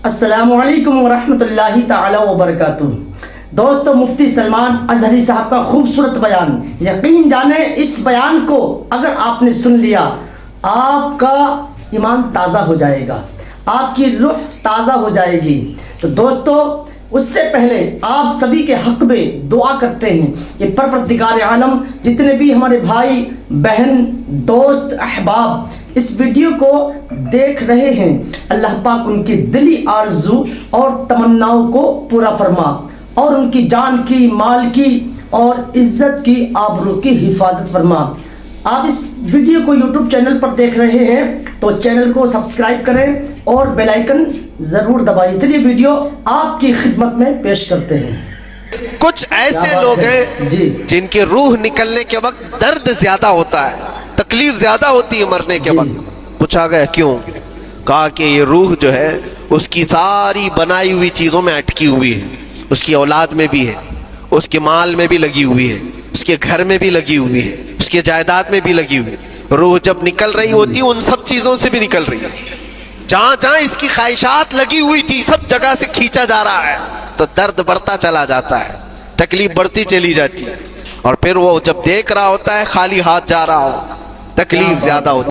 السلام علیکم ورحمۃ اللہ تعالی وبرکاتہ۔ دوستو، مفتی سلمان ازہری صاحب کا خوبصورت بیان، یقین جانیں اس بیان کو اگر آپ نے سن لیا آپ کا ایمان تازہ ہو جائے گا، آپ کی روح تازہ ہو جائے گی۔ تو دوستو، اس سے پہلے آپ سبھی کے حق میں دعا کرتے ہیں کہ پروردگار عالم جتنے بھی ہمارے بھائی بہن دوست احباب اس ویڈیو کو دیکھ رہے ہیں، اللہ پاک ان کی دلی آرزو اور تمناؤں کو پورا فرما اور ان کی جان کی، مال کی اور عزت کی، آبرو کی حفاظت فرما۔ آپ اس ویڈیو کو یوٹیوب چینل پر دیکھ رہے ہیں تو چینل کو سبسکرائب کریں اور بیل آئیکن ضرور دبائیں۔ چلیے ویڈیو آپ کی خدمت میں پیش کرتے ہیں۔ کچھ ایسے لوگ ہیں جن کی روح نکلنے کے وقت درد زیادہ ہوتا ہے، تکلیف زیادہ ہوتی ہے مرنے کے وقت۔ پوچھا گیا کیوں؟ کہا کہ یہ روح جو ہے اس کی ساری بنائی ہوئی چیزوں میں اٹکی ہوئی ہے، اس کی اولاد میں بھی ہے، اس کے مال میں بھی لگی ہوئی ہے، اس کے گھر میں بھی لگی ہوئی ہے، اس کے جائیداد میں بھی لگی ہوئی ہے۔ روح جب نکل رہی ہوتی ہے ان سب چیزوں سے بھی نکل رہی ہے، جہاں جہاں اس کی خواہشات لگی ہوئی تھی سب جگہ سے کھینچا جا رہا ہے، تو درد بڑھتا چلا جاتا ہے، تکلیف بڑھتی چلی جاتی ہے، اور پھر وہ جب دیکھ رہا ہوتا ہے خالی ہاتھ جا رہا ہو، تکلیف زیادہ ہوتی ہے۔